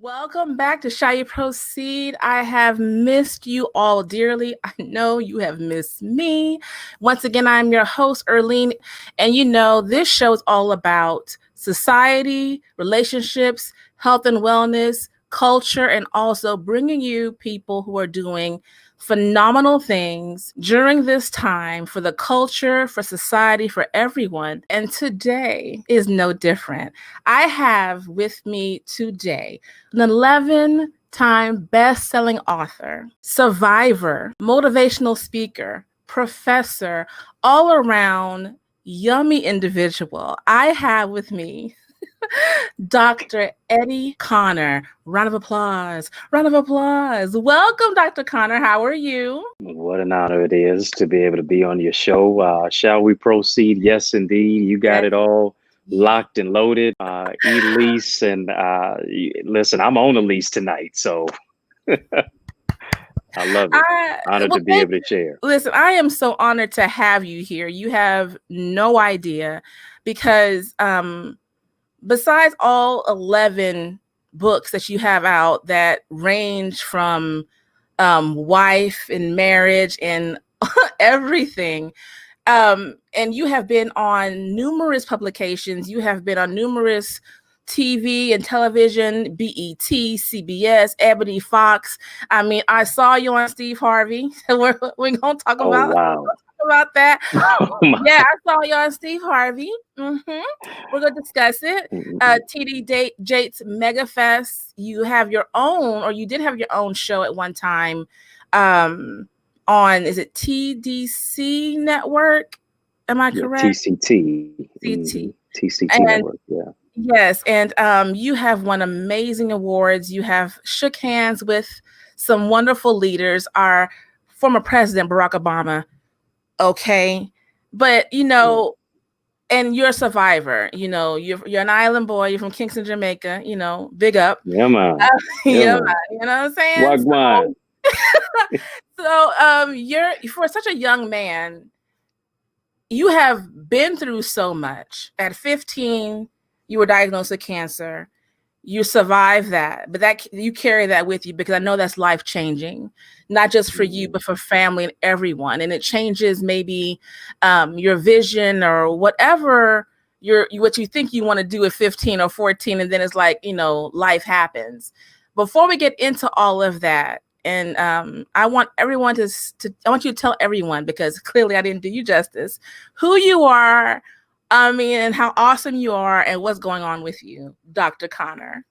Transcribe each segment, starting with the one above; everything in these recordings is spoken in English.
Welcome back to Shall You Proceed. I have missed you all dearly. I know you have missed me. Once again, I'm your host, Erlene. And this show is all about society, relationships, health and wellness, culture, and also bringing you people who are doing phenomenal things during this time for the culture, for society, for everyone. And today is no different. I have with me today an 11-time best-selling author, survivor, motivational speaker, professor, all-around yummy individual. I have with me Dr. Eddie Connor. Round of applause. Round of applause. Welcome, Dr. Connor. How are you? What an honor it is to be able to be on your show. Shall we proceed? Yes, indeed. You got it all locked and loaded. Lease and listen, I'm on a lease tonight, so I love it. Honored to be able to share. Listen, I am so honored to have you here. You have no idea because besides all 11 books that you have out that range from wife and marriage and everything, and you have been on numerous publications, you have been on numerous TV and television, BET, CBS, Ebony, Fox. I mean, I saw you on Steve Harvey. We're going to talk about that. Yeah, I saw you on Steve Harvey. We're going to discuss it. TD Jates Megafest. You have your own, or you did have your own show at one time on, is it TDC Network? Am I correct? TCT. TCT Network, yeah. Yes, and you have won amazing awards. You have shook hands with some wonderful leaders, our former president, Barack Obama. Okay, but and you're a survivor. You're an island boy. You're from Kingston, Jamaica. Big up. Yeah, man. You know what I'm saying? Wagwan. So, you're, for such a young man, you have been through so much. At 15, you were diagnosed with cancer. You survived that, but that you carry that with you because I know that's life changing, not just for you, but for family and everyone. And it changes maybe your vision or whatever what you think you want to do at 15 or 14. And then it's like, life happens. Before we get into all of that, and I want everyone I want you to tell everyone, because clearly I didn't do you justice, who you are, and how awesome you are and what's going on with you, Dr. Connor.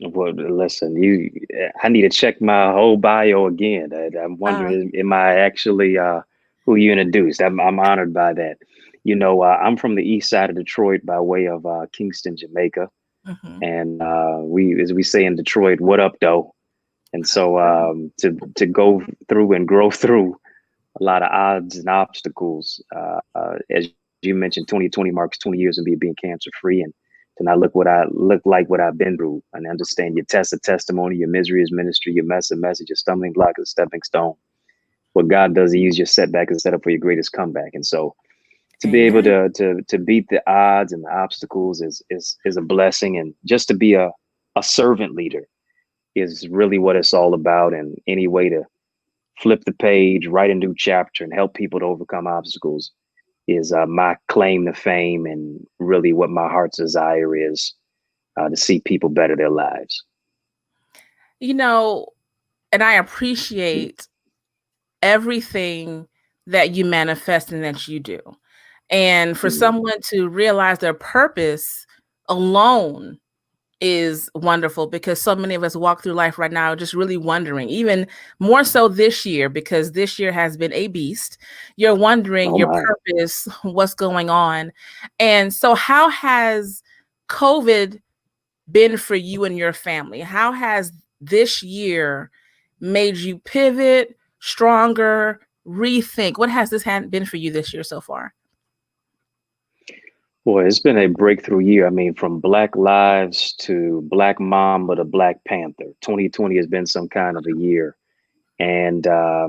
Well, listen, I need to check my whole bio again. I'm wondering, am I actually who you introduced? I'm honored by that. I'm from the east side of Detroit by way of Kingston, Jamaica. And as we say in Detroit, what up, though? And so to go through and grow through a lot of odds and obstacles, as you mentioned, 2020 marks 20 years of me being cancer free, and to not look like what I've been through, and understand your test is testimony, your misery is ministry, your mess a message, your stumbling block is a stepping stone. What God does, He uses your setback as a setup for your greatest comeback. And so to be able to beat the odds and the obstacles is a blessing, and just to be a servant leader is really what it's all about. And any way to flip the page, write a new chapter, and help people to overcome obstacles is my claim to fame, and really what my heart's desire is, to see people better their lives. And I appreciate everything that you manifest and that you do. And for someone to realize their purpose alone is wonderful, because so many of us walk through life right now just really wondering, even more so this year, because this year has been a beast. You're wondering your purpose, what's going on. And so how has COVID been for you and your family? How has this year made you pivot, stronger, rethink? What has this been for you this year so far? Boy, it's been a breakthrough year. I mean, from Black Lives to Black Mamba to Black Panther, 2020 has been some kind of a year. And, I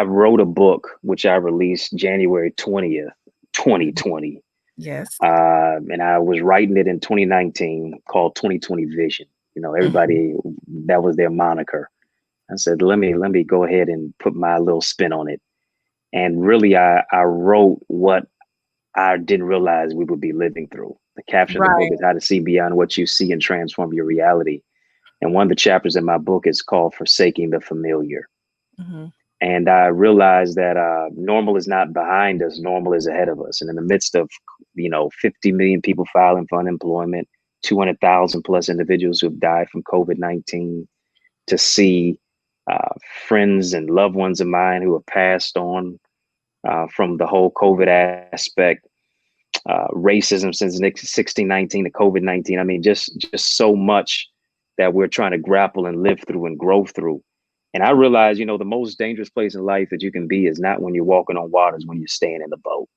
wrote a book, which I released January 20th, 2020. Yes. And I was writing it in 2019 called 2020 Vision. You know, Mhm. everybody, that was their moniker. I said, let me go ahead and put my little spin on it. And really, I wrote what I didn't realize we would be living through. The caption of the book Right. is how to see beyond what you see and transform your reality. And one of the chapters in my book is called Forsaking the Familiar. Mhm. And I realized that normal is not behind us, normal is ahead of us. And in the midst of, 50 million people filing for unemployment, 200,000 plus individuals who have died from COVID-19, to see uh, friends and loved ones of mine who have passed on from the whole COVID aspect, racism since 1619 to COVID-19. I mean, just so much that we're trying to grapple and live through and grow through. And I realize, the most dangerous place in life that you can be is not when you're walking on water, is when you're staying in the boat.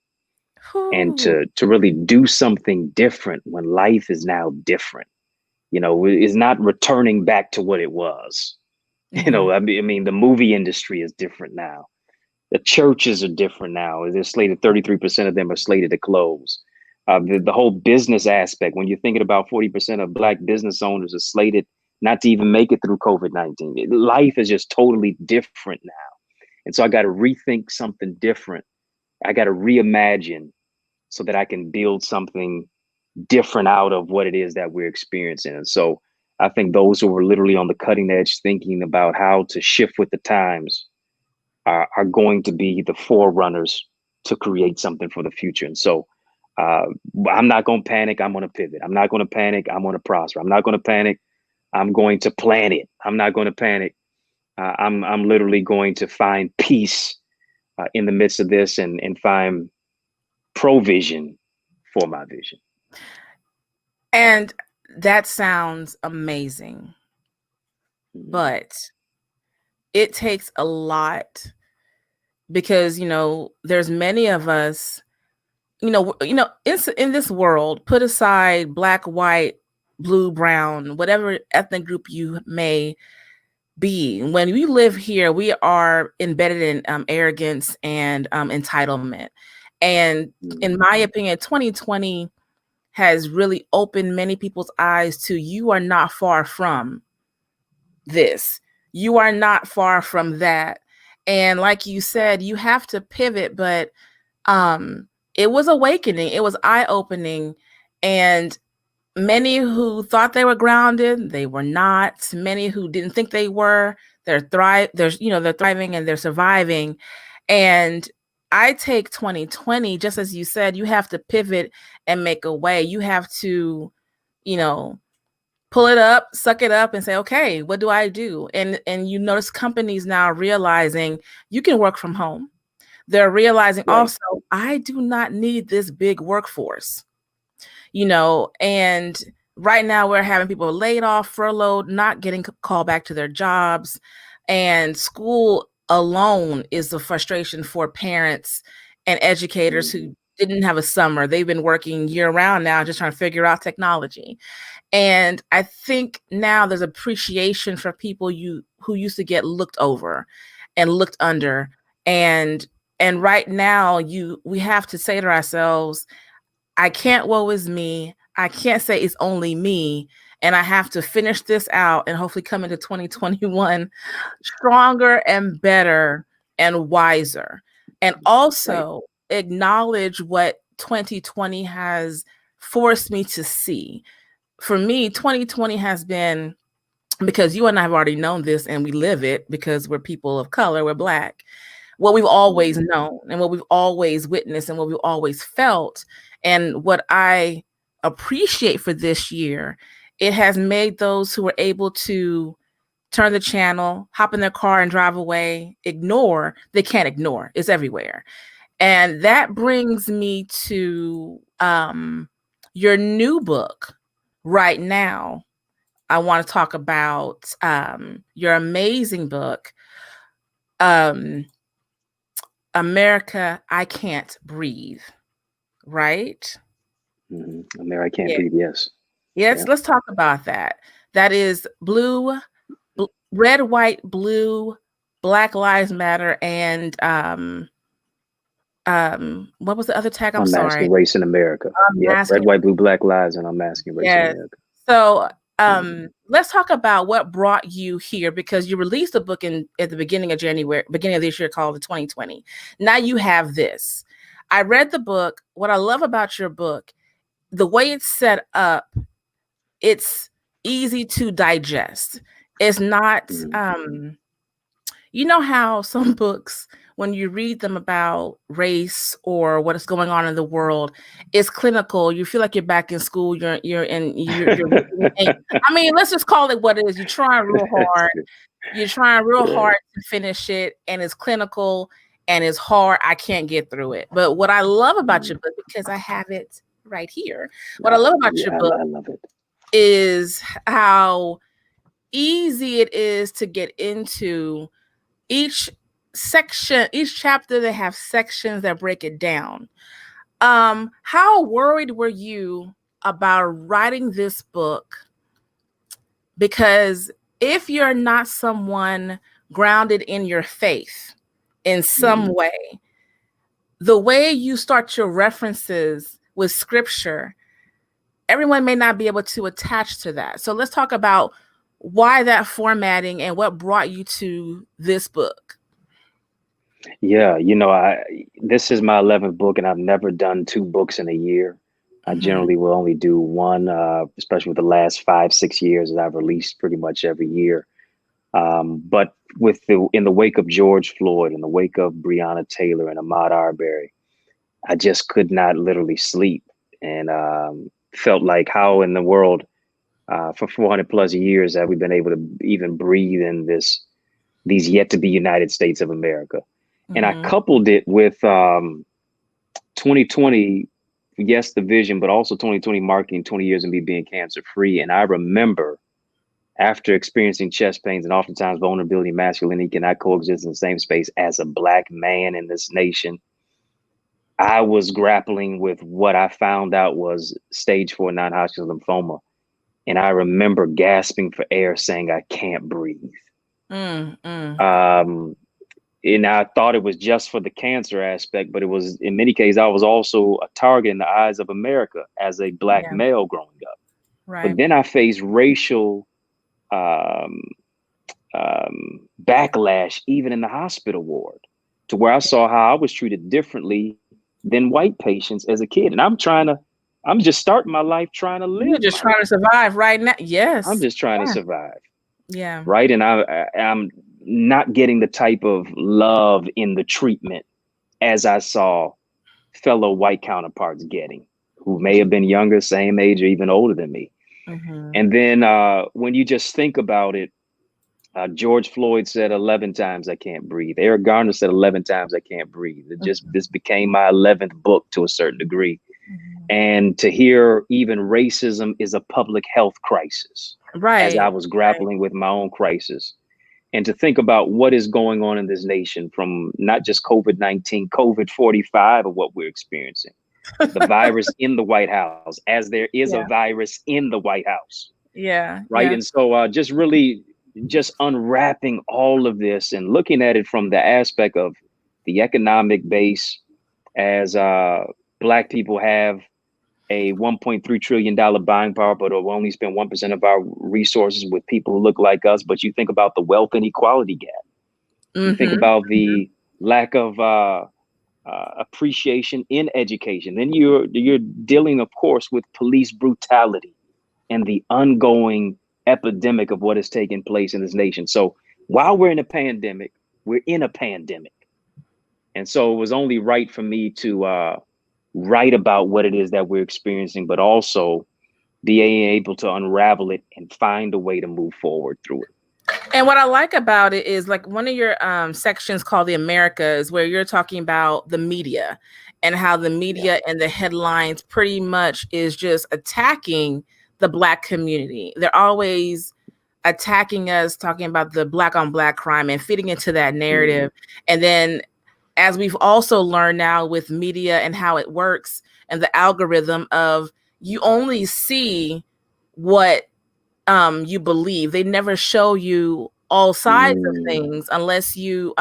And Whew. to really do something different when life is now different, is not returning back to what it was. Mhm. I mean, the movie industry is different now. The churches are different now. They're slated, 33% of them are slated to close. The whole business aspect, when you're thinking about 40% of Black business owners are slated not to even make it through COVID-19. Life is just totally different now. And so I got to rethink something different. I got to reimagine so that I can build something different out of what it is that we're experiencing. And so I think those who are literally on the cutting edge thinking about how to shift with the times are going to be the forerunners to create something for the future. And so uh, I'm not going to panic. I'm going to pivot. I'm not going to panic. I'm going to prosper. I'm not going to panic. I'm going to plan it. I'm not going to panic. I'm literally going to find peace in the midst of this and find provision for my vision. And that sounds amazing, Mhm. but it takes a lot because, there's many of us, in this world, put aside black, white, blue, brown, whatever ethnic group you may be. When we live here, we are embedded in arrogance and entitlement. And in my Mhm. opinion, 2020 has really opened many people's eyes to you are not far from this. You are not far from that. And like you said, you have to pivot, but it was awakening. It was eye-opening. And many who thought they were grounded, they were not. Many who didn't think they were, they're thriving and they're surviving. And I take 2020, just as you said, you have to pivot and make a way. You have to, you know, pull it up, suck it up and say, okay, what do I do? And you notice companies now realizing you can work from home. They're realizing Right. also, I do not need this big workforce, and right now we're having people laid off, furloughed, not getting called back to their jobs. And school alone is the frustration for parents and educators Mhm. who didn't have a summer. They've been working year round now, just trying to figure out technology. And I think now there's appreciation for people who used to get looked over and looked under. And right now we have to say to ourselves, I can't woe is me. I can't say it's only me. And I have to finish this out and hopefully come into 2021 stronger and better and wiser. And Right. also acknowledge what 2020 has forced me to see. For me, 2020 has been, because you and I have already known this and we live it because we're people of color, we're Black, what we've always Mhm. known and what we've always witnessed and what we've always felt. And what I appreciate for this year, it has made those who are able to turn the channel, hop in their car and drive away, they can't ignore. It's everywhere. And that brings me to your new book right now. I want to talk about your amazing book, um, America, I Can't Breathe, right? I can't Yeah. breathe. Yes. Yes, Yeah. let's talk about that. That is red, white, blue, Black Lives Matter, and what was the other tag? I'm sorry. Unmasking Race in America. Yep. Red, Unmasking. White, Blue, Black Lives and Unmasking Race in Yes. America. So let's talk about what brought you here, because you released a book at the beginning of January, beginning of this year, called the 2020. Now you have this. I read the book. What I love about your book, the way it's set up, it's easy to digest. It's not, you know how some books, when you read them about race or what is going on in the world, it's clinical. You feel like you're back in school. You're I mean, let's just call it what it is. You're trying real hard. You're trying real hard to finish it, and it's clinical and it's hard. I can't get through it. But what I love about your book, because I have it right here, what I love about your book I love it. is how easy it is to get into each section, each chapter. They have sections that break it down. How worried were you about writing this book? Because if you're not someone grounded in your faith in some way, the way you start your references with scripture, everyone may not be able to attach to that. So let's talk about why that formatting and what brought you to this book. Yeah, this is my 11th book, and I've never done 2 books in a year. I generally will only do one, especially with the last 5, 6 years that I've released pretty much every year. But in the wake of George Floyd, in the wake of Breonna Taylor and Ahmaud Arbery, I just could not literally sleep, and felt like, how in the world, for 400 plus years, have we been able to even breathe in these yet to be United States of America? And I coupled it with 2020, yes, the vision, but also 2020 marking 20 years of me being cancer free. And I remember, after experiencing chest pains and oftentimes vulnerability and masculinity cannot coexist in the same space, as a Black man in this nation, I was grappling with what I found out was stage 4 non-Hodgkin's lymphoma. And I remember gasping for air, saying, I can't breathe. And I thought it was just for the cancer aspect, but it was, in many cases, I was also a target in the eyes of America as a Black male growing up. Right. But then I faced racial backlash, even in the hospital ward, to where I saw how I was treated differently than white patients as a kid. And I'm just starting my life trying to live. You're just trying to survive right now. Yes. I'm just trying to survive. Yeah. Right. And I'm not getting the type of love in the treatment as I saw fellow white counterparts getting, who may have been younger, same age, or even older than me. And then when you just think about it, George Floyd said 11 times, I can't breathe. Eric Garner said 11 times, I can't breathe. This became my 11th book to a certain degree. And to hear even racism is a public health crisis, as I was grappling with my own crisis. And to think about what is going on in this nation, from not just COVID-19, COVID 45 of what we're experiencing, the virus in the White House, as there is a virus in the White House. Yeah. Right. And so just unwrapping all of this and looking at it from the aspect of the economic base, as Black people have a $1.3 trillion buying power, but will only spend 1% of our resources with people who look like us. But you think about the wealth inequality gap. You think about the lack of appreciation in education. Then you're dealing, of course, with police brutality and the ongoing epidemic of what is taking place in this nation. So while we're in a pandemic, we're in a pandemic. And so it was only right for me to write about what it is that we're experiencing, but also be able to unravel it and find a way to move forward through it. And what I like about it is, like, one of your sections called the Americas, where you're talking about the media and how the media and the headlines pretty much is just attacking the Black community. They're always attacking us, talking about the Black on Black crime and fitting into that narrative. And then, as we've also learned now with media and how it works and the algorithm of, you only see what you believe. They never show you all sides of things unless you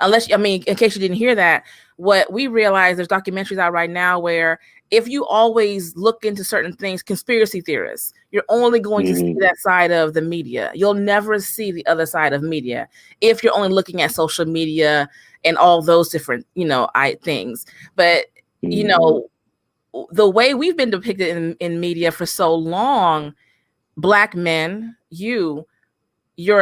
Unless, I mean, in case you didn't hear that, what we realize, there's documentaries out right now where if you always look into certain things, conspiracy theorists, you're only going to see Hmm. that side of the media. You'll never see the other side of media if you're only looking at social media and all those different, things. But, you Hmm. know, the way we've been depicted in media for so long, Black men, you're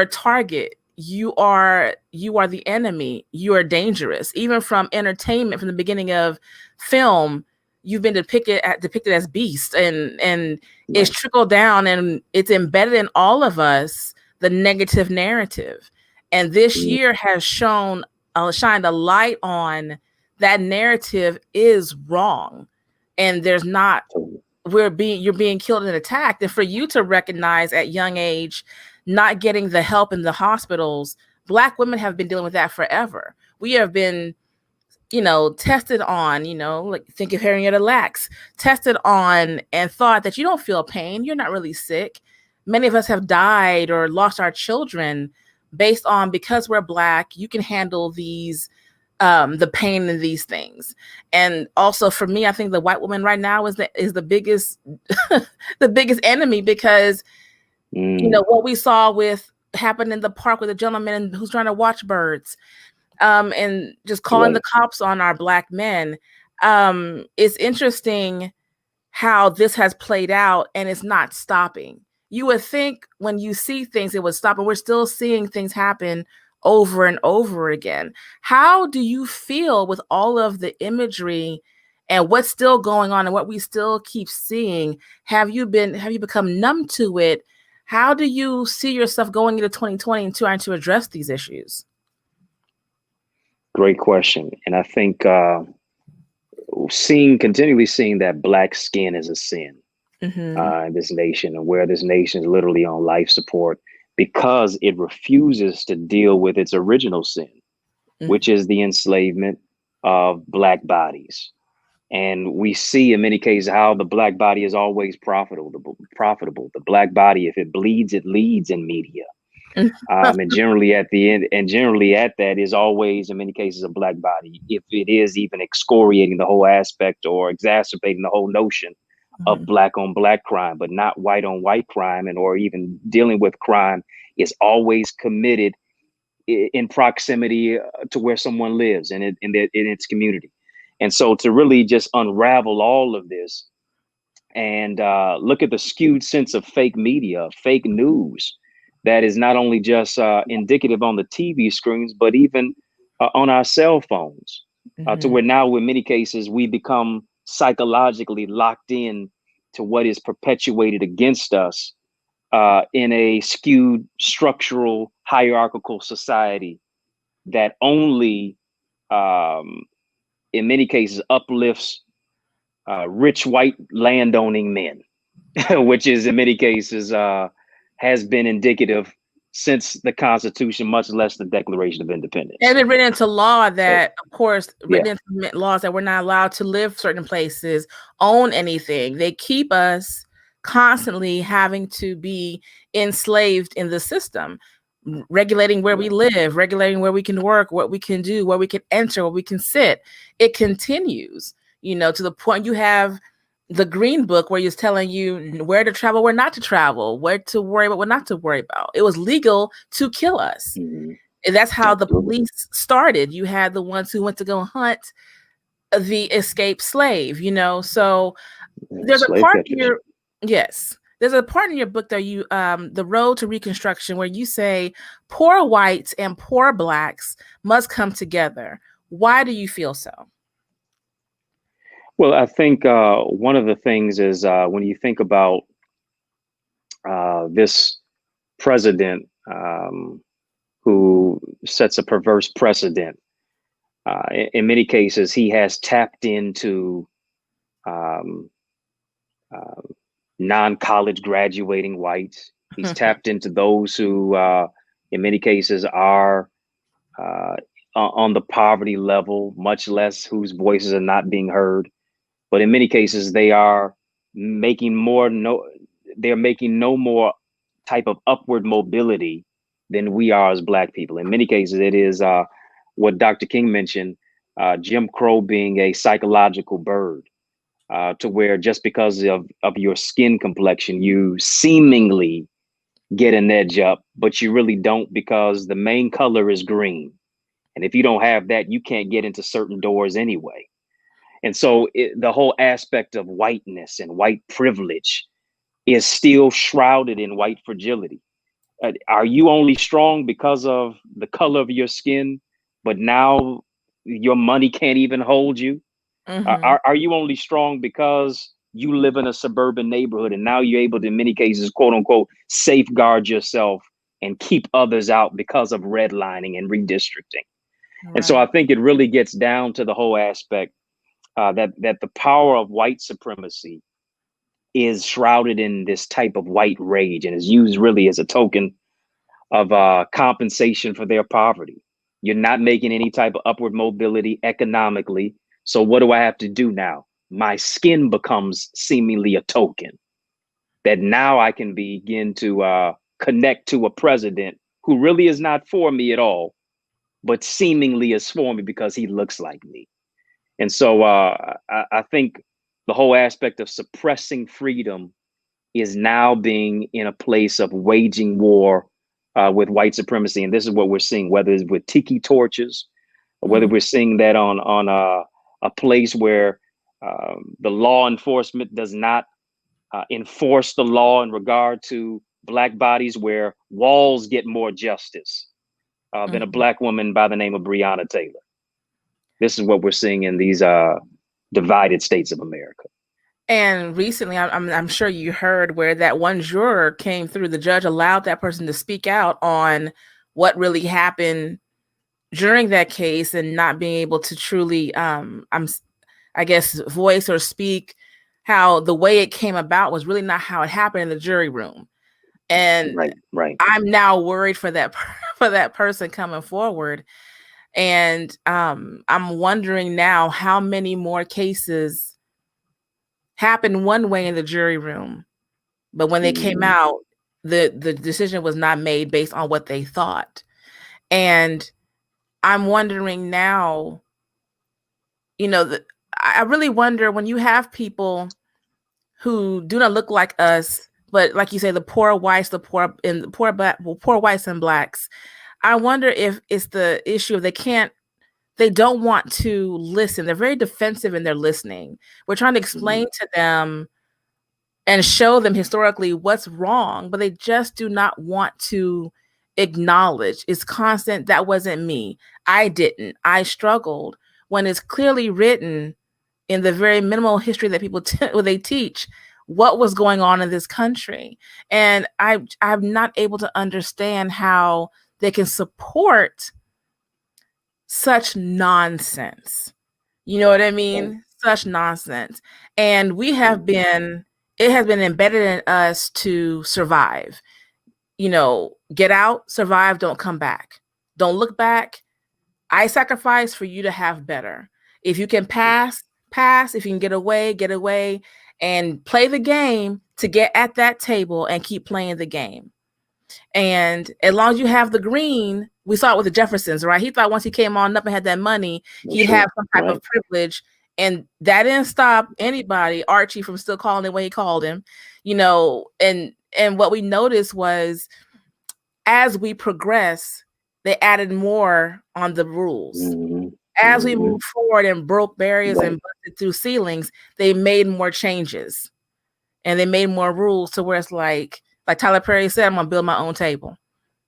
a target. You are the enemy. You are dangerous. Even from entertainment, from the beginning of film, you've been depicted as beast, and it's Right. trickled down and it's embedded in all of us, the negative narrative. And this Mm. year has shined a light on that narrative is wrong, and there's not Totally. you're being killed and attacked. And for you to recognize at young age not getting the help in the hospitals, Black women have been dealing with that forever. We have been, tested on, like think of Henrietta Lacks, tested on and thought that you don't feel pain, you're not really sick. Many of us have died or lost our children based on, because we're Black, you can handle the pain in these things. And also for me, I think the white woman right now is the biggest the biggest enemy, because Mm. what we saw with happened in the park with a gentleman who's trying to watch birds, and just calling the Right. cops on our Black men. It's interesting how this has played out, and it's not stopping. You would think when you see things it would stop, and we're still seeing things happen over and over again. How do you feel with all of the imagery and what's still going on and what we still keep seeing? Have you become numb to it? How do you see yourself going into 2020 and trying to address these issues? Great question. And I think continually seeing that Black skin is a sin Mm-hmm. in this nation, and where this nation is literally on life support because it refuses to deal with its original sin, which is the enslavement of Black bodies. And we see in many cases how the Black body is always profitable. Profitable. The Black body, if it bleeds, it leads in media. And generally at the end, and generally at that is always in many cases a Black body, if it is even excoriating the whole aspect or exacerbating the whole notion of Mm-hmm. Black on Black crime, but not white on white crime, and or even dealing with crime is always committed in proximity to where someone lives and in its community. And so to really just unravel all of this and look at the skewed sense of fake media, fake news that is not only just indicative on the TV screens, but even on our cell phones, to Mm-hmm. where now, in many cases, we become psychologically locked in to what is perpetuated against us in a skewed, structural, hierarchical society that only, um, in many cases, uplifts rich white landowning men, which is in many cases has been indicative since the Constitution, much less the Declaration of And Independence. it written into law So, that, of course, yeah. written into laws that we're not allowed to live certain places, own anything. They keep us constantly having to be enslaved in the system, regulating where we Right. live, regulating where we can work, what we can do, where we can enter, where we can sit. It continues, to the point you have the Green Book where it's telling you where to travel, where not to travel, where to worry about, what not to worry about. It was legal to kill us. Mm-hmm. And that's how the Absolutely. police started. You had the ones who went to go hunt the escaped slave, So Yeah, there's a slave part in catchers. your yes. There's a part in your book that you The Road to Reconstruction, where you say poor whites and poor Blacks must come together. Why do you feel so? Well, I think one of the things is when you think about this president who sets a perverse precedent, in many cases, he has tapped into um, uh, non-college graduating whites. He's tapped into those who, in many cases, are uh, on the poverty level, much less whose voices are not being heard. But in many cases, they are making more no, they're making no more type of upward mobility than we are as Black people. In many cases, it is what Dr. King mentioned, Jim Crow being a psychological bird, to where just because of your skin complexion, you seemingly get an edge up, but you really don't, because the main color is green. And if you don't have that, you can't get into certain doors anyway. And so the whole aspect of whiteness and white privilege is still shrouded in white fragility. Are you only strong because of the color of your skin, but now your money can't even hold you? Mm-hmm. Are you only strong because you live in a suburban neighborhood and now you're able to, in many cases, quote unquote, safeguard yourself and keep others out because of redlining and redistricting? And so I Right. think it really gets down to the whole aspect, that the power of white supremacy is shrouded in this type of white rage and is used really as a token of compensation for their poverty. You're not making any type of upward mobility economically. So what do I have to do now? My skin becomes seemingly a token that now I can begin to connect to a president who really is not for me at all, but seemingly is for me because he looks like me. And so I think the whole aspect of suppressing freedom is now being in a place of waging war with white supremacy. And this is what we're seeing, whether it's with tiki torches, or whether Mm-hmm. we're seeing that on a place where the law enforcement does not enforce the law in regard to Black bodies, where walls get more justice than a Mm-hmm. Black woman by the name of Breonna Taylor. This is what we're seeing in these divided states of America. And recently, I'm sure you heard where that one juror came through. The judge allowed that person to speak out on what really happened during that case, and not being able to truly, I guess, voice or speak how the way it came about was really not how it happened in the jury room. And Right, right. I'm now worried for that for that person coming forward. And I'm wondering now how many more cases happened one way in the jury room, but when they came Mm-hmm. out, the decision was not made based on what they thought. And I'm wondering now, I really wonder, when you have people who do not look like us, but like you say, the poor whites, the poor and the poor whites and blacks. I wonder if it's the issue of they don't want to listen. They're very defensive in their listening. We're trying to Mm-hmm. explain to them and show them historically what's wrong, but they just do not want to acknowledge. It's constant. That wasn't me. I didn't. I struggled. When it's clearly written in the very minimal history that people they teach what was going on in this country. And I'm not able to understand how they can support such nonsense. You know what I Right. mean? Such nonsense. And Mm-hmm. it has been embedded in us to survive. Get out, survive, don't come back. Don't look back. I sacrifice for you to have better. If you can pass, pass. If you can get away, and play the game to get at that table and keep playing the game. And as long as you have the green, we saw it with the Jeffersons, right? He thought once he came on up and had that money, That's he'd have true. some type of Right. privilege. And that didn't stop anybody, Archie, from still calling it the way he called him, and what we noticed was, as we progress, they added more on the rules. Mm-hmm. As we Mm-hmm. moved forward and broke barriers and Right. busted through ceilings, they made more changes and they made more rules to where it's like Tyler Perry said, I'm gonna build my own table.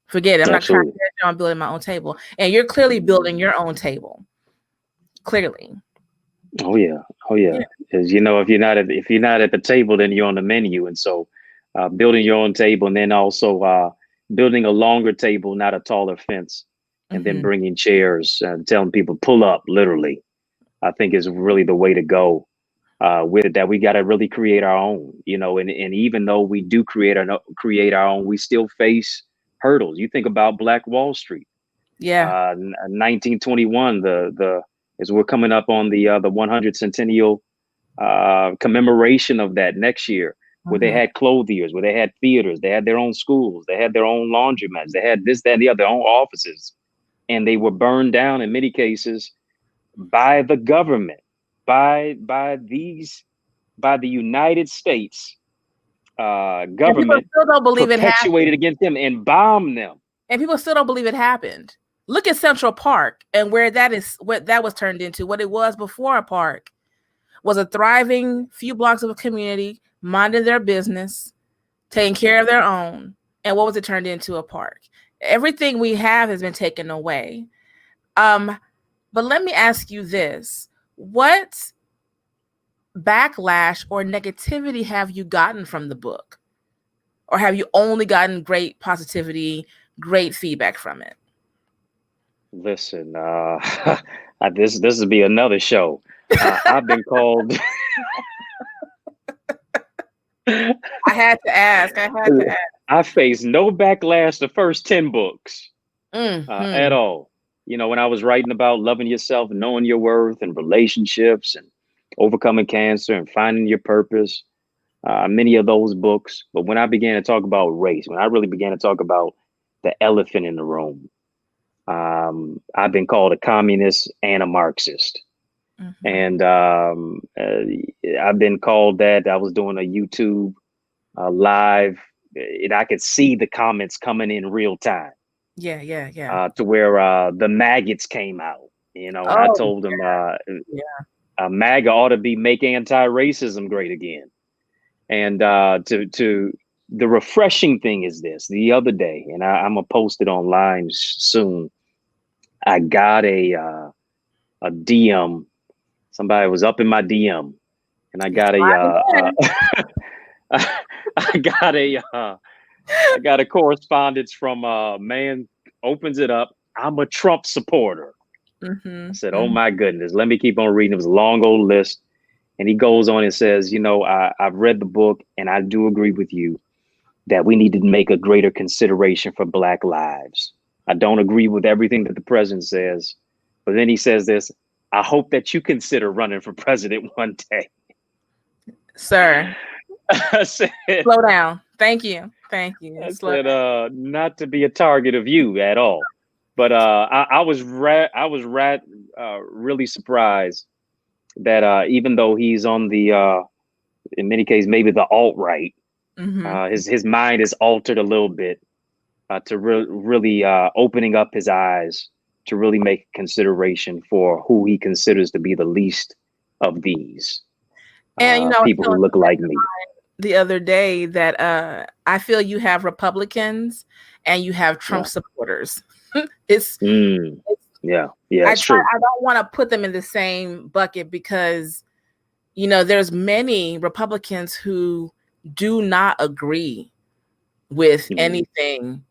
Forget it. I'm not trying to Absolutely. get you. I'm building my own table. And you're clearly building your own table. Clearly. Oh yeah. Oh yeah. Yeah. Because if you're not at the table, then you're on the menu. And so, building your own table, and then also building a longer table, not a taller fence, and then Mm-hmm. bringing chairs and telling people pull up, literally, I think is really the way to go. With it, that we got to really create our own, and even though we do create our own, we still face hurdles. You think about Black Wall Street, Yeah. 1921, the as we're coming up on the 100th centennial commemoration of that next year, where they Mm-hmm. had clothiers, where they had theaters, they had their own schools, they had their own laundromats, they had this, that, and the other, their own offices. and they were burned down in many cases by the government, by the United States And people government, still don't believe it perpetuated happened. against them and bombed them. And people still don't believe it happened. Look at Central Park and where that is, what that was turned into. What it was before a park was a thriving few blocks of a community, minding their business, taking care of their own. And what was it turned into? A park. Everything we have has been taken away. But let me ask you this. What backlash or negativity have you gotten from the book? Or have you only gotten great positivity, great feedback from it? Listen, this would be another show. I've been called. I had to ask. I faced no backlash the first 10 books at all. You know, when I was writing about loving yourself, knowing your worth, and relationships, and overcoming cancer, and finding your purpose, many of those books. But when I began to talk about race, when I really began to talk about the elephant in the room, I've been called a communist and a Marxist. And I've been called that. I was doing a YouTube live, and I could see the comments coming in real time. Yeah. To where the maggots came out, you know, and I told them, MAGA ought to be make anti-racism great again. And to the refreshing thing is this: the other day, and I'm gonna post it online soon. I got a DM. Somebody was up in my DM, and I got I got a correspondence from a man. Opens it up. I'm a Trump supporter. I said, oh my goodness, let me keep on reading. It was a long old list. And he goes on and says, you know, I've read the book, and I do agree with you that we need to make a greater consideration for Black lives. I don't agree with everything that the president says. But then he says this: I hope that you consider running for president one day. Sir, I said, slow down. Thank you. I said, not to be a target of you at all. But I was really surprised that even though he's on the in many cases maybe the alt-right, his mind is altered a little bit to really opening up his eyes to really make consideration for who he considers to be the least of these and people who look like me. The other day that I feel you have Republicans and you have Trump supporters. It's true. I don't want to put them in the same bucket because, you know, there's many Republicans who do not agree with anything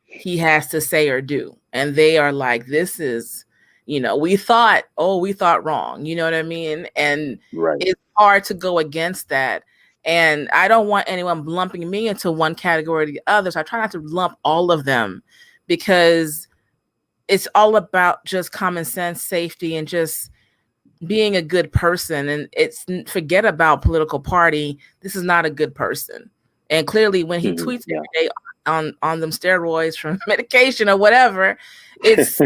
he has to say or do. And they are like, this is, you know, we thought wrong. You know what I mean? And it's hard to go against that. And I don't want anyone lumping me into one category or the other. So I try not to lump all of them because it's all about just common sense, safety, and just being a good person. And it's forget about political party. This is not a good person. And clearly when he tweets every day on them steroids from medication or whatever, it's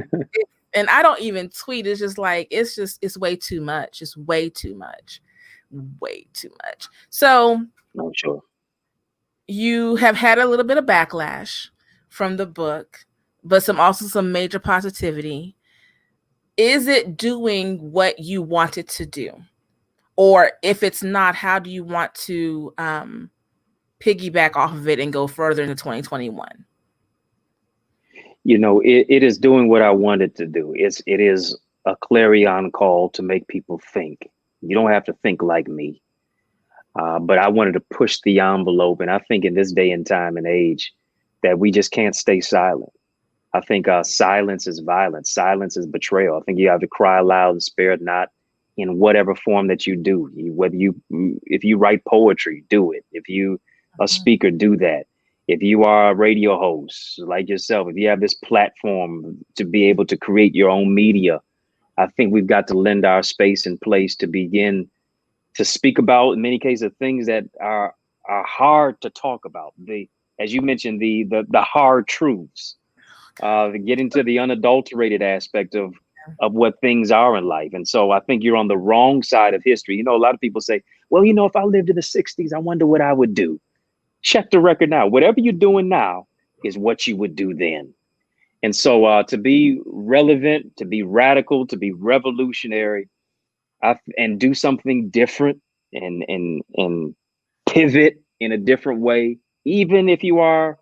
and I don't even tweet. It's just like, it's way too much. It's way too much. So sure. You have had a little bit of backlash from the book, but also some major positivity. Is it doing what you want it to do? Or if it's not, how do you want to piggyback off of it and go further into 2021? You know, it is doing what I wanted to do. It is a clarion call to make people think. You don't have to think like me. But I wanted to push the envelope. And I think in this day and time and age that we just can't stay silent. I think silence is violence. Silence is betrayal. I think you have to cry loud and spare it not in whatever form that you do. If you write poetry, do it. If you a speaker, do that. If you are a radio host like yourself, if you have this platform to be able to create your own media, I think we've got to lend our space and place to begin to speak about, in many cases, things that are hard to talk about. As you mentioned, the hard truths. get into the unadulterated aspect of what things are in life. And so I think you're on the wrong side of history. You know, a lot of people say, well, you know, if I lived in the 60s, I wonder what I would do. Check the record now. Whatever you're doing now is what you would do then. And so to be relevant, to be radical, to be revolutionary, and do something different and pivot in a different way, even if you are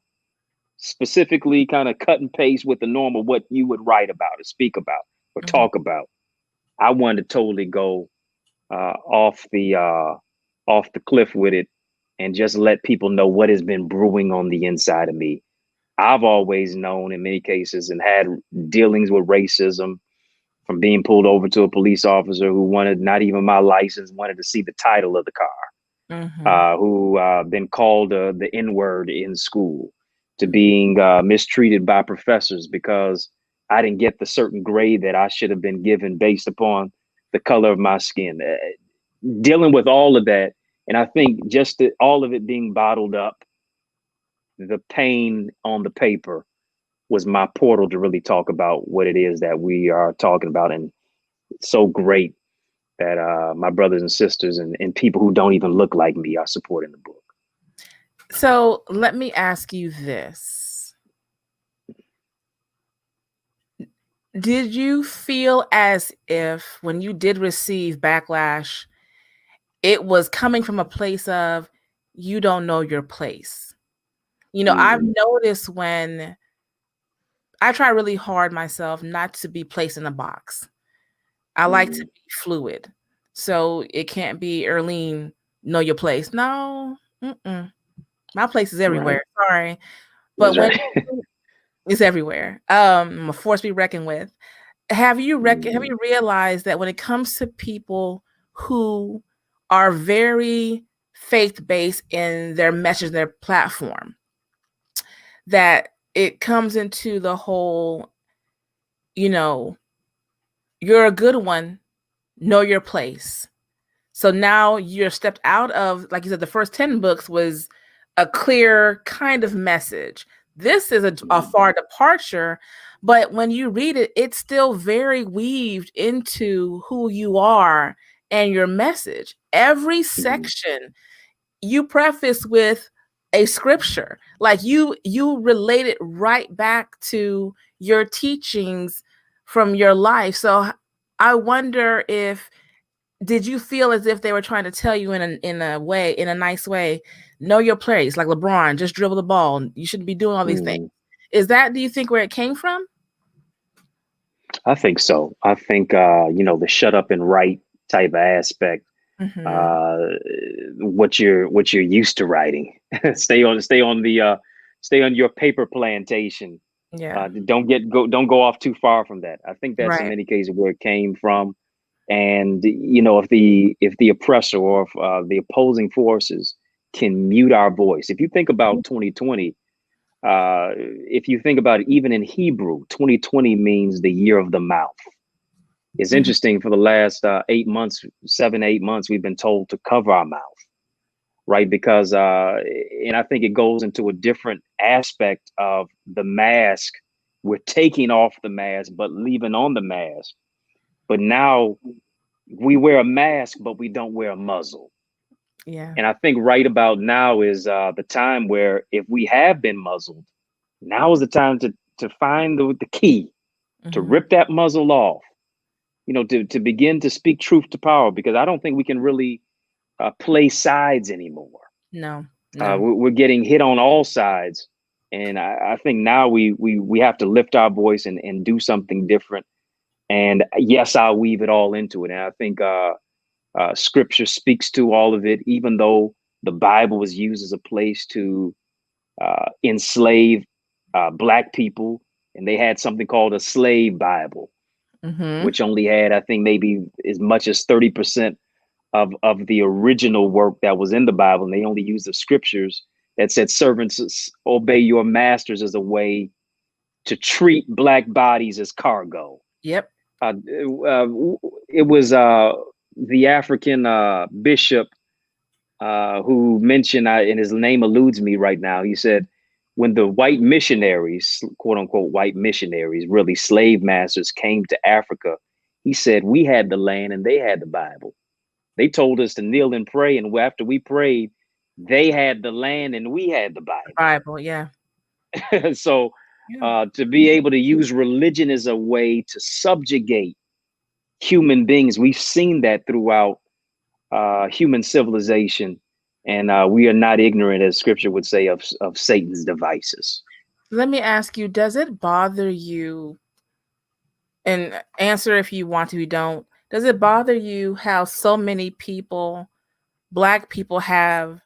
specifically kind of cut and paste with the normal what you would write about or speak about or Mm-hmm. talk about. I wanted to totally go off the cliff with it and just let people know what has been brewing on the inside of me. I've always known in many cases and had dealings with racism, from being pulled over to a police officer who wanted not even my license, wanted to see the title of the car, Mm-hmm. who been called the N-word in school, to being mistreated by professors because I didn't get the certain grade that I should have been given based upon the color of my skin. Dealing with all of that, and I think just all of it being bottled up, the pain on the paper was my portal to really talk about what it is that we are talking about. And it's so great that my brothers and sisters and people who don't even look like me are supporting the book. So let me ask you this. Did you feel as if when you did receive backlash, it was coming from a place of you don't know your place? You know, I've noticed when I try really hard myself not to be placed in a box. I like to be fluid. So it can't be Erlene, know your place. No, my place is everywhere. Right. Sorry. But That's when right. it's everywhere, I'm a force to be reckoned with. Have you realized that when it comes to people who are very faith-based in their message, their platform, that it comes into the whole, you know, you're a good one, know your place. So now you're stepped out of, like you said, the first 10 books was a clear kind of message. This is a far departure, but when you read it, it's still very weaved into who you are and your message. Every section you preface with a scripture, like you relate it right back to your teachings from your life. So I wonder if did you feel as if they were trying to tell you in a way, in a nice way, know your place, like LeBron, just dribble the ball, you shouldn't be doing all these things? Is that, do you think, where it came from? I think so. I think the shut up and write type of aspect, Mm-hmm. uh, what you're used to writing. Stay on your paper plantation. Yeah. Don't go off too far from that. I think that's in Right. many cases where it came from. And if the oppressor or if, the opposing forces can mute our voice. If you think about 2020, if you think about it, even in Hebrew, 2020 means the year of the mouth. It's Mm-hmm. interesting, for the last 8 months, 7, 8 months, we've been told to cover our mouth, right? Because, and I think it goes into a different aspect of the mask. We're taking off the mask, but leaving on the mask. But now we wear a mask, but we don't wear a muzzle. Yeah. And I think right about now is the time where, if we have been muzzled, now is the time to find the key to Mm-hmm. rip that muzzle off. To begin to speak truth to power, because I don't think we can really play sides anymore. No, no. We're getting hit on all sides, and I think now we have to lift our voice and do something different. And yes, I'll weave it all into it. And I think scripture speaks to all of it, even though the Bible was used as a place to enslave Black people, and they had something called a slave Bible, Mm-hmm. which only had, I think, maybe as much as 30% of the original work that was in the Bible. And they only used the scriptures that said, servants, obey your masters, as a way to treat Black bodies as cargo. Yep. It was the African bishop who mentioned, and his name eludes me right now. He said, when the white missionaries, quote unquote, white missionaries, really slave masters came to Africa, he said, we had the land and they had the Bible. They told us to kneel and pray. And after we prayed, they had the land and we had the The Bible. Bible, yeah. So Yeah. to be able to use religion as a way to subjugate human beings, we've seen that throughout human civilization. And we are not ignorant, as scripture would say, of Satan's devices. Let me ask you, does it bother you, and answer if you want to, you don't, does it bother you how so many people, Black people, have,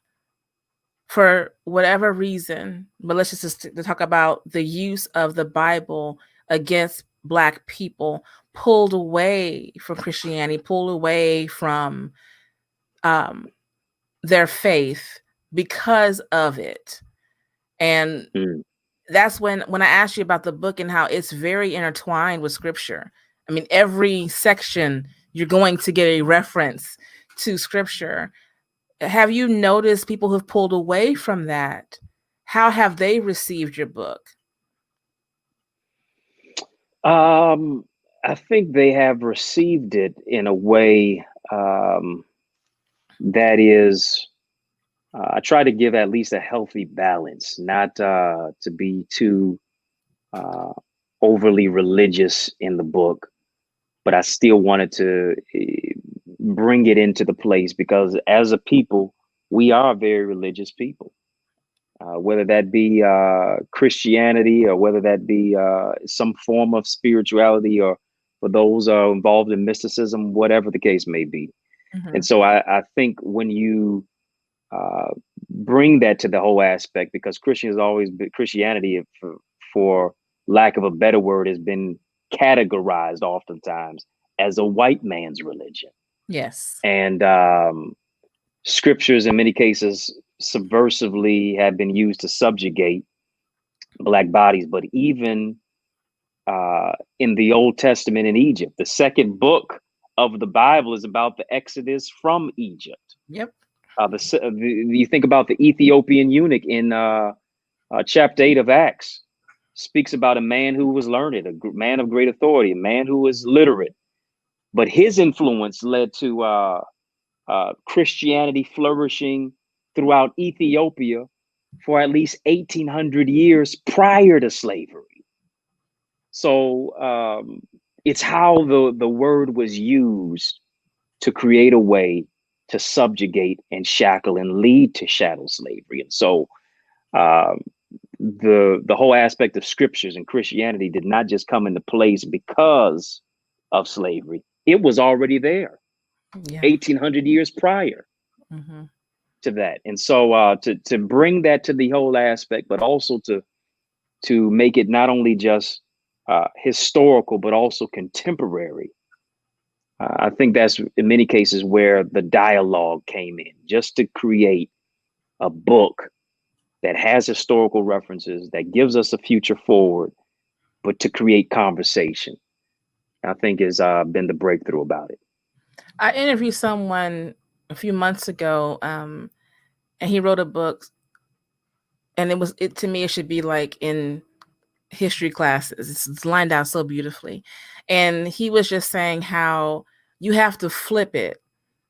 for whatever reason, but let's just to talk about the use of the Bible against Black people, pulled away from Christianity, pulled away from um, their faith because of it? And Mm. that's when I asked you about the book and how it's very intertwined with scripture. I mean, every section you're going to get a reference to scripture. Have you noticed people who've pulled away from that? How have they received your book? I think they have received it in a way that is, I try to give at least a healthy balance, not to be too uh, overly religious in the book, but I still wanted to bring it into the place because as a people, we are very religious people. Whether that be Christianity or whether that be some form of spirituality or for those involved in mysticism, whatever the case may be. And Mhm. so I think when you uh, bring that to the whole aspect, because Christian has always been Christianity, for lack of a better word, has been categorized oftentimes as a white man's religion. Yes. And scriptures, in many cases, subversively have been used to subjugate Black bodies. But even in the Old Testament in Egypt, the second book of the Bible is about the Exodus from Egypt. Yep. You think about the Ethiopian eunuch in chapter 8 of Acts, speaks about a man who was learned, a man of great authority, a man who was literate, but his influence led to Christianity flourishing throughout Ethiopia for at least 1800 years prior to slavery. So it's how the word was used to create a way to subjugate and shackle and lead to chattel slavery. And so um, the whole aspect of scriptures and Christianity did not just come into place because of slavery. It was already there Yeah. 1800 years prior Hmm. to that. And so to bring that to the whole aspect, but also to make it not only just historical, but also contemporary. I think that's in many cases where the dialogue came in, just to create a book that has historical references, that gives us a future forward, but to create conversation, I think has been the breakthrough about it. I interviewed someone a few months ago, and he wrote a book, and it to me it should be like in history classes. It's lined out so beautifully. And he was just saying how you have to flip it.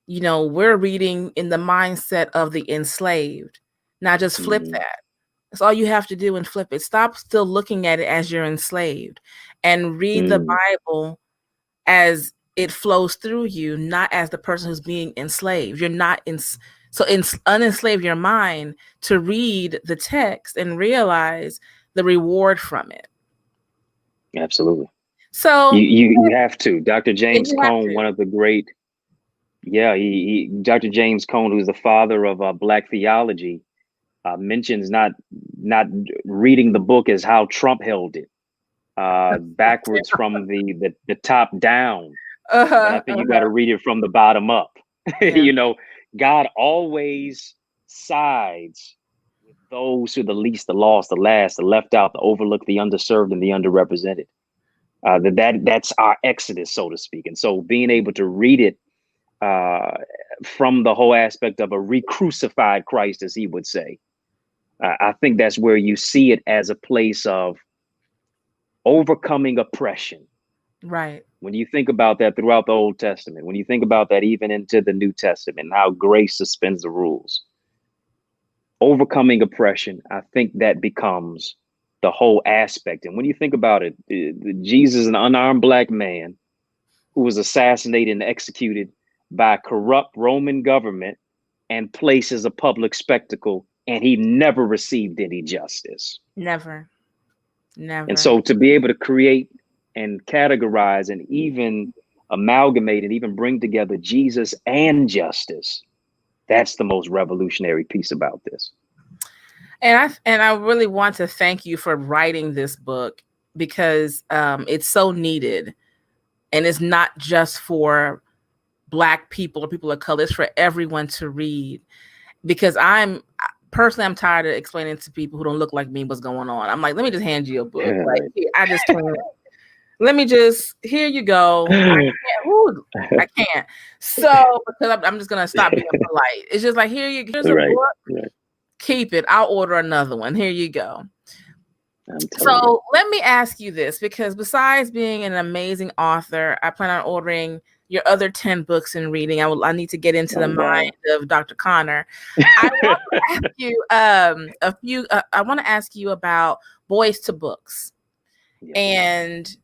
You know, we're reading in the mindset of the enslaved. Now just flip Mm-hmm. that. That's all you have to do and flip it. Stop still looking at it as you're enslaved and read the Mm, Bible as it flows through you, not as the person who's being enslaved. You're not in so in unenslave your mind to read the text and realize the reward from it. absolutely. You, So you you have to. Dr. yeah, James you have Cone, to. one of the great, yeah, Dr. James Cone, who's the father of Black theology, mentions not reading the book as how Trump held it, backwards from the top down, but I Uh-huh, think you got to uh-huh. read it from the bottom up. Yeah. You know, God always sides with those who are the least, the lost, the last, the left out, the overlooked, the underserved, and the underrepresented. That's our exodus, so to speak. And so being able to read it uh, from the whole aspect of a re-crucified Christ, as he would say, I think that's where you see it as a place of overcoming oppression. Right. When you think about that throughout the Old Testament, when you think about that even into the New Testament, how grace suspends the rules, overcoming oppression, I think that becomes the whole aspect. And when you think about it, Jesus, an unarmed black man who was assassinated and executed by a corrupt Roman government and placed as a public spectacle, and he never received any justice. Never. And Never. so to be able to create and categorize and even amalgamate and even bring together Jesus and justice, that's the most revolutionary piece about this. And I really want to thank you for writing this book because it's so needed, and it's not just for Black people or people of color; it's for everyone to read. Because I'm tired of explaining to people who don't look like me what's going on. I'm like, let me just hand you a book. Like, I just can't. Let me just, here you go. I can't. So because I'm just gonna stop being polite. It's just like, here's a book. Right. Keep it. I'll order another one. Here you go. So let me ask you this, because besides being an amazing author, I plan on ordering your other 10 books and reading. I need to get into the mind of Dr. Connor. I want to ask you I want to ask you about Boys to Books. Yeah. And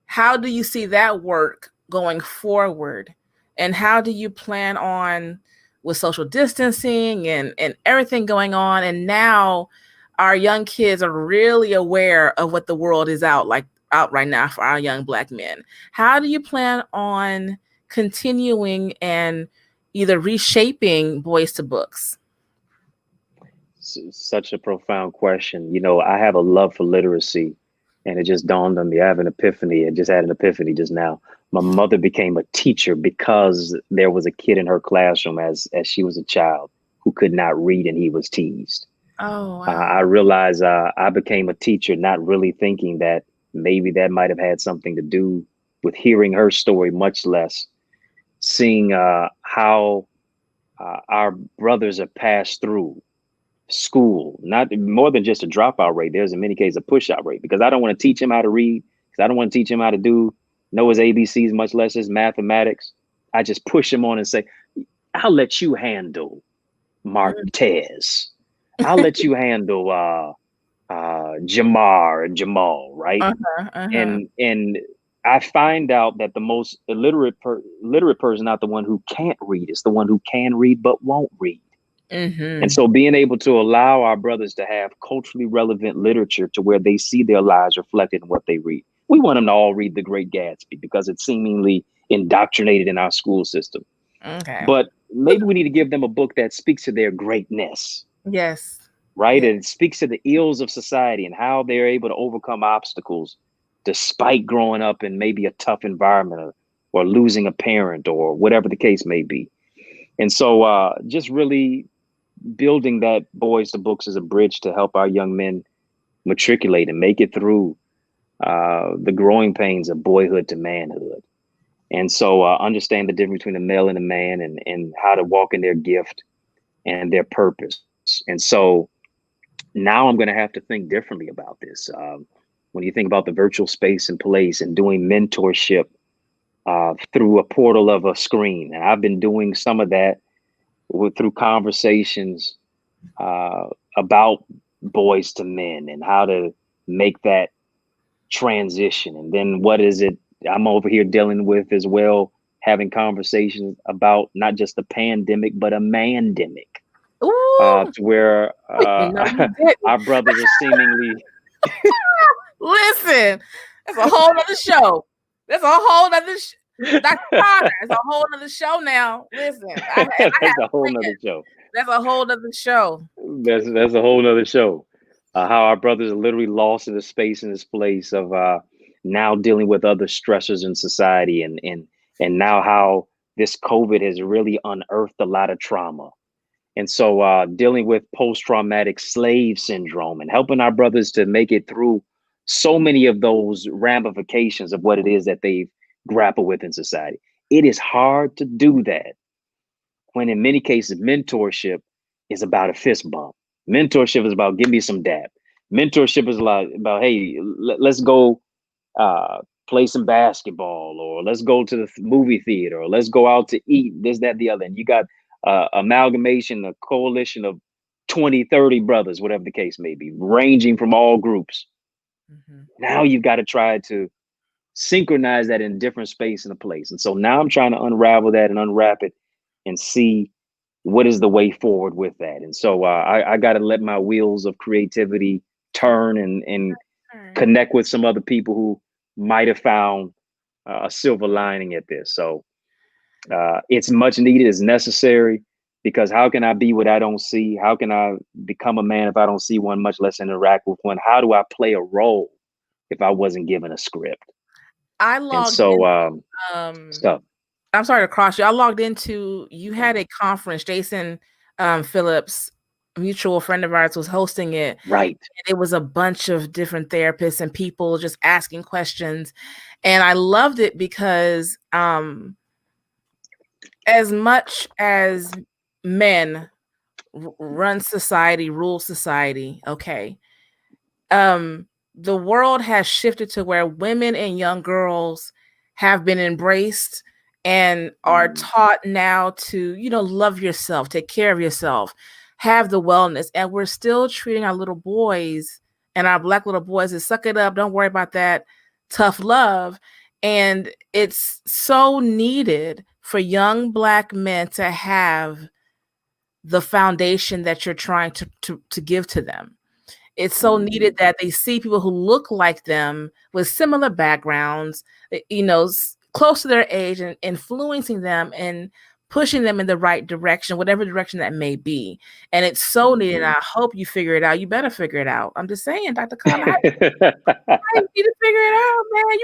how do you see that work going forward? And how do you plan on, with social distancing and everything going on, and now our young kids are really aware of what the world is out right now for our young Black men. How do you plan on continuing and either reshaping Boys to Books? Such a profound question. You know, I have a love for literacy, and it just dawned on me. I have an epiphany. I just had an epiphany just now. My mother became a teacher because there was a kid in her classroom as she was a child who could not read, and he was teased. Oh, wow. I realized I became a teacher, not really thinking that maybe that might have had something to do with hearing her story, much less seeing how our brothers are passed through school, not more than just a dropout rate. There's in many cases a push out rate, because I don't want to teach him how to read, because I don't want to teach him how to know his ABCs, much less his mathematics. I just push him on and say, I'll let you handle Martez. I'll let you handle Jamar and Jamal, right? And I find out that the most literate person, not the one who can't read, is the one who can read but won't read. And so being able to allow our brothers to have culturally relevant literature to where they see their lives reflected in what they read. We want them to all read The Great Gatsby because it's seemingly indoctrinated in our school system. Okay. But maybe we need to give them a book that speaks to their greatness. Yes. Right. Yes. And it speaks to the ills of society and how they're able to overcome obstacles despite growing up in maybe a tough environment or losing a parent or whatever the case may be. And so just really building that Boys to Books as a bridge to help our young men matriculate and make it through the growing pains of boyhood to manhood. And so understand the difference between a male and a man, and how to walk in their gift and their purpose. And so now I'm going to have to think differently about this. When you think about the virtual space and place and doing mentorship through a portal of a screen, and I've been doing some of that through conversations about boys to men and how to make that transition. And then what is it I'm over here dealing with as well, having conversations about not just the pandemic, but a mandemic. To where our brothers are seemingly listen, that's a whole other show. That's a whole other Dr. Connor, it's a whole other show now. Listen, that's a whole other show. That's a whole other show. That's a whole other show. How our brothers are literally lost in the space and this place of now dealing with other stressors in society, and now how this COVID has really unearthed a lot of trauma. And so dealing with post-traumatic slave syndrome and helping our brothers to make it through so many of those ramifications of what it is that they've grappled with in society. It is hard to do that when in many cases mentorship is about a fist bump. Mentorship is about give me some dap. Mentorship is about hey, let's go uh, play some basketball, or let's go to the movie theater, or let's go out to eat, this, that, the other. And you got amalgamation, a coalition of 20, 30 brothers, whatever the case may be, ranging from all groups. Mm-hmm. Now you've got to try to synchronize that in different space and a place. And so now I'm trying to unravel that and unwrap it and see what is the way forward with that. And so I got to let my wheels of creativity turn and connect with some other people who might have found a silver lining at this. So it's much needed, it's necessary, because how can I be what I don't see? How can I become a man if I don't see one, much less interact with one? How do I play a role if I wasn't given a script? I And logged so, in. stuff. I'm sorry to cross you. I logged into, you had a conference, Jason Phillips, a mutual friend of ours, was hosting it. Right. It was a bunch of different therapists and people just asking questions. And I loved it because as much as men run society, rule society, okay, the world has shifted to where women and young girls have been embraced and are taught now to, love yourself, take care of yourself, have the wellness. And we're still treating our little boys and our Black little boys as suck it up, don't worry about that, tough love. And it's so needed for young Black men to have the foundation that you're trying to give to them. It's so needed that they see people who look like them with similar backgrounds, close to their age, and influencing them and pushing them in the right direction, whatever direction that may be. And it's so needed. I hope you figure it out. You better figure it out. I'm just saying, Dr. Khan, I need to figure it out, man.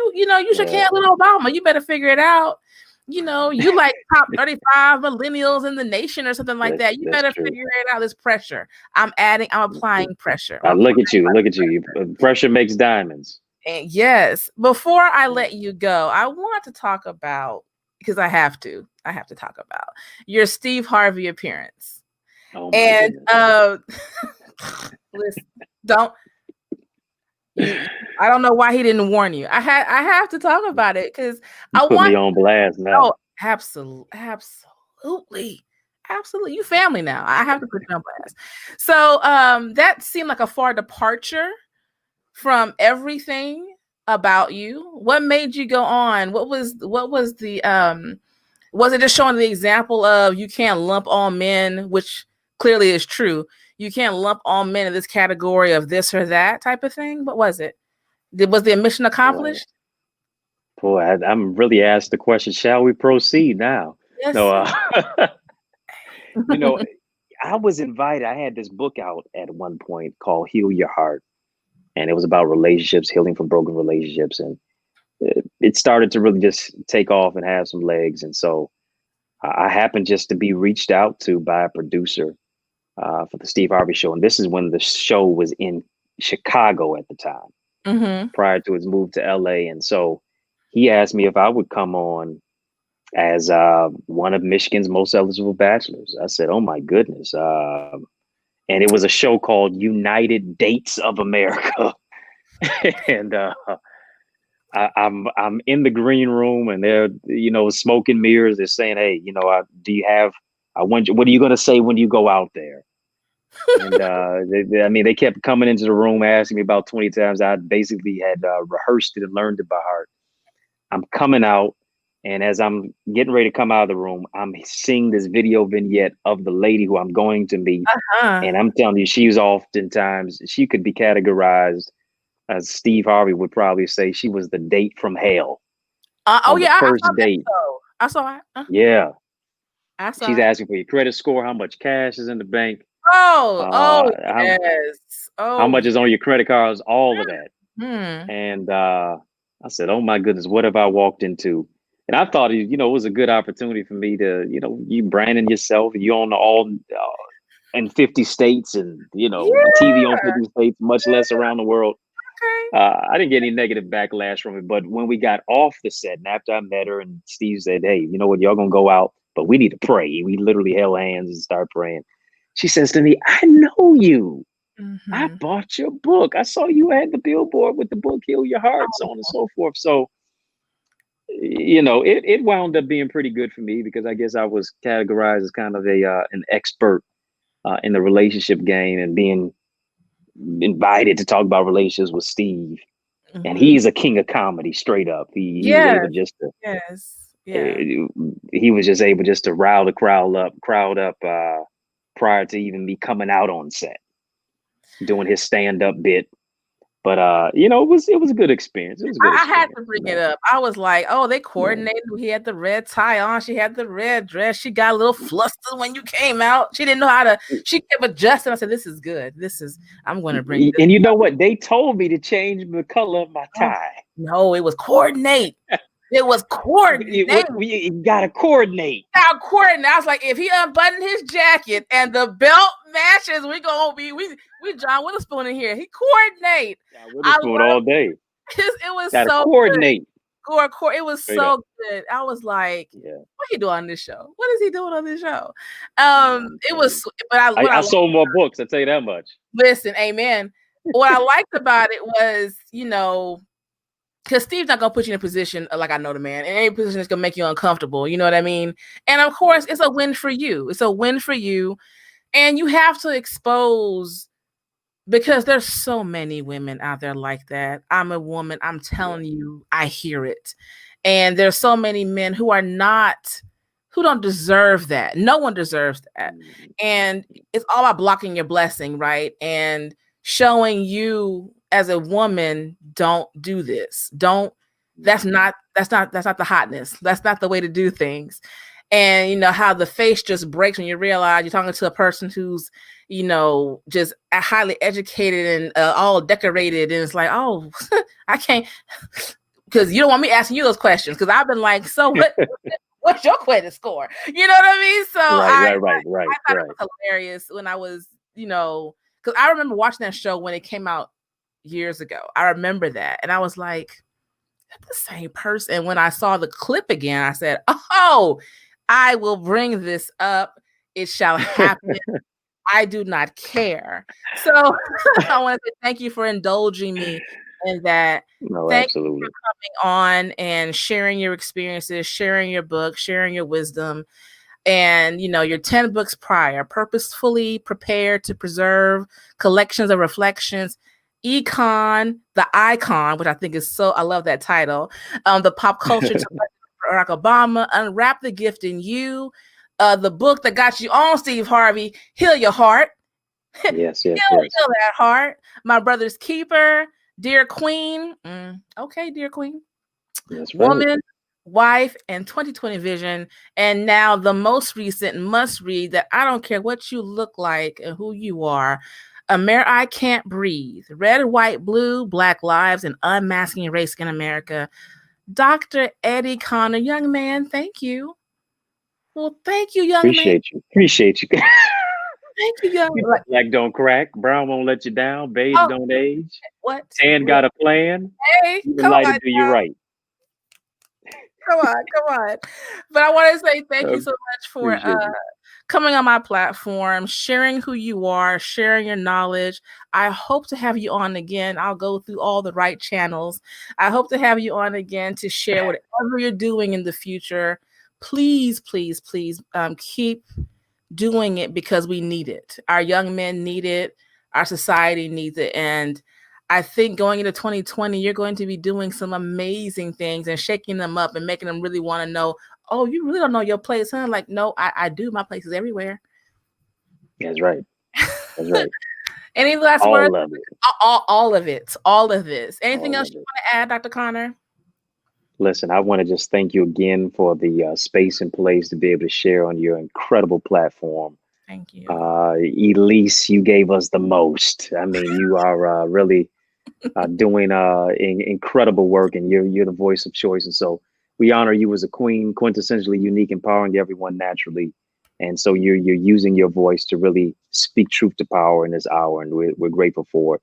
You should can't with Obama. You better figure it out. You like top 35 millennials in the nation or something like that. You better figure it out. This pressure. I'm applying pressure. Look at you. Pressure makes diamonds. And yes. Before I let you go, I want to talk about, because I have to talk about your Steve Harvey appearance. Oh my goodness. Listen, I don't know why he didn't warn you. I have to talk about it because I put me on blast now. Oh, absolutely. You family now. I have to put you on blast. So that seemed like a far departure from everything about you. What made you go on? What was the was it just showing the example of you can't lump all men, which clearly is true. You can't lump all men in this category of this or that type of thing. What was it? Was the mission accomplished? Boy, I'm really asked the question, shall we proceed now? Yes. No, I was invited. I had this book out at one point called Heal Your Heart. And it was about relationships, healing from broken relationships. And it started to really just take off and have some legs. And so I happened just to be reached out to by a producer for the Steve Harvey Show. And this is when the show was in Chicago at the time, prior to its move to LA. And so he asked me if I would come on as one of Michigan's most eligible bachelors. I said, oh my goodness. And it was a show called United Dates of America. And I'm in the green room, and they're, smoke and mirrors. They're saying, hey, what are you going to say when you go out there? And they kept coming into the room asking me about 20 times. I basically had rehearsed it and learned it by heart. I'm coming out, and as I'm getting ready to come out of the room, I'm seeing this video vignette of the lady who I'm going to meet. And I'm telling you, she could be categorized, as Steve Harvey would probably say, she was the date from hell. First date. I saw it. Yeah. She's asking for your credit score, how much cash is in the bank. Yes. How much is on your credit cards, all of that. And I said, oh my goodness, what have I walked into? And I thought, it was a good opportunity for me to, you branding yourself, you own all in 50 states and, TV on 50 states, much less around the world. Okay. I didn't get any negative backlash from it. But when we got off the set and after I met her and Steve said, hey, you know what, y'all going to go out, but we need to pray. We literally held hands and started praying. She says to me, I know you. I Mm-hmm. bought your book. I saw you at the billboard with the book Heal Your Heart, so on and Oh, so forth. So, it wound up being pretty good for me because I guess I was categorized as kind of a an expert in the relationship game and being invited to talk about relationships with Steve. And mm-hmm. he's a king of comedy, straight up. He was able Yes, just to yes, yeah. he was just able just to rile the crowd up prior to even me coming out on set doing his stand up bit. But it was a good experience. It was a good I had experience. to bring it up. I was like, oh, they Yeah. coordinated. He had the red tie on. She had the red dress. She got a little flustered when you came out. She didn't know how to, she kept adjusting. I said, this is good. I'm going to bring this. And you know what? They told me to change the color of my Oh, tie. no, it was coordinate. It was coordinate. You gotta coordinate. Now coordinate. I was like, if he unbuttoned his jacket and the belt matches, we John Witherspoon in here. He coordinate. Yeah, I Witherspoon love all day. it was Gotta so good. coordinate. It was Straight up. so good. I was like, Yeah. what he doing on this show? What is he doing on this show? I'm It telling was, you. but what I I sold more books, I tell you that much. listen, amen. What I liked about it was, because Steve's not gonna put you in a position like I know the man, in any position that's gonna make you uncomfortable. You know what I mean? And of course, it's a win for you. It's a win for you, and you have to expose because there's so many women out there like that. I'm a woman. I'm Yeah. telling you, I hear it. And there's so many men who don't deserve that. No one deserves that. Mhm. And it's all about blocking your blessing, right? And showing you as a woman, don't do this. Don't, Mhm. that's not the hotness. That's not the way to do things. And you know how the face just breaks when you realize you're talking to a person who's just highly educated and all decorated, and it's like, oh, I can't, because you don't want me asking you those questions, because I've been like, so what's your credit score? You know what I mean? So Right, I right, right, right, thought it right. was hilarious when I was, because I remember watching that show when it came out years ago. I remember that, and I was like, the same person. When I saw the clip again, I said, oh, I will bring this up. It shall happen. I do not care. So I want to say thank you for indulging me in that. No, Thank absolutely. you on and sharing your experiences, sharing your book, sharing your wisdom, and your 10 books prior, purposefully prepared to preserve collections of reflections. Econ, the icon, which I think is I love that title. The pop culture to Barack Obama, unwrap the gift in you. The book that got you on, Steve Harvey, Heal Your Heart. Yes, yes, Heal yes. that heart. My brother's keeper, Dear Queen. Okay, Dear Queen. That's right. Woman, Wife, and 2020 Vision. And now the most recent must read that I don't care what you look like and who you are. I Can't Breathe. Red, White, Blue, Black Lives, and Unmasking Race in America. Dr. Eddie Connor, young man, thank you. Well, thank you, young man. Appreciate you. Appreciate you. Thank you, young. You know, Like, black don't crack, brown won't let you down, beige oh, don't age, what? tan got a plan, Hey, even come lighter on. do you right. Come on. But I want to say thank Uh, you so much for Appreciate you. coming on my platform, sharing who you are, sharing your knowledge. I hope to have you on again. I'll go through all the right channels. I hope to have you on again to share whatever you're doing in the future. Please, please, please keep doing it, because we need it. Our young men need it. Our society needs it. And I think going into 2020, you're going to be doing some amazing things and shaking them up and making them really want to know, oh, you really don't know your place, huh? Like, no, I do. My place is everywhere. That's right. That's right. Any last words? All of it. All of it. All of this. Anything All else of you it. want to add, Dr. Connor? Listen, I want to just thank you again for the space and place to be able to share on your incredible platform. Thank you. Elise, you gave us the most. I mean, you are really doing incredible work, and you're the voice of choice. And so we honor you as a queen, quintessentially unique, empowering everyone naturally. And so you're using your voice to really speak truth to power in this hour, and we're grateful for it.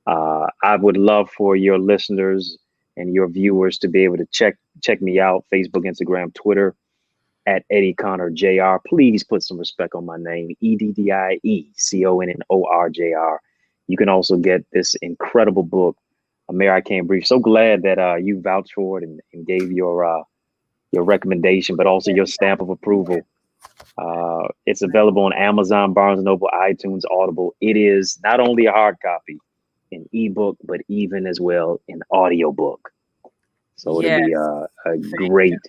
I would love for your listeners and your viewers to be able to check me out: Facebook, Instagram, Twitter. at Eddie Connor Jr. Please put some respect on my name, EDDIECONNORJR. You can also get this incredible book, AmerICan't Brief. So glad that you vouched for it and gave your recommendation, but also your stamp of approval. It's available on Amazon, Barnes and Noble, iTunes, Audible. It is not only a hard copy, an ebook, but even as well an audiobook. So it'll be a great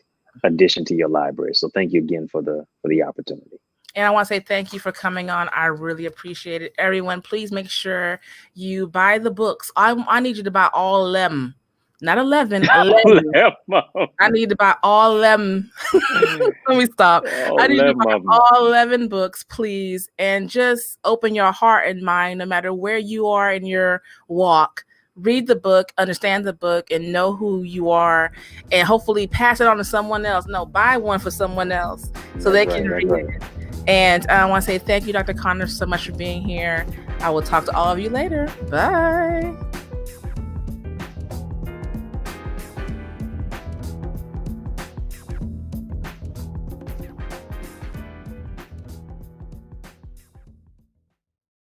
addition to your library. So thank you again for the opportunity. And I want to say thank you for coming on. I really appreciate it. Everyone, please make sure you buy the books. I need you to buy all of them. Not 11. 11. I need to buy all of them. Let me stop. I need to buy all 11 books, please. And just open your heart and mind, no matter where you are in your walk. Read the book, understand the book, and know who you are, and hopefully pass it on to someone else. No, buy one for someone else so they can read it. And I want to say thank you, Dr. Connor, so much for being here. I will talk to all of you later. Bye.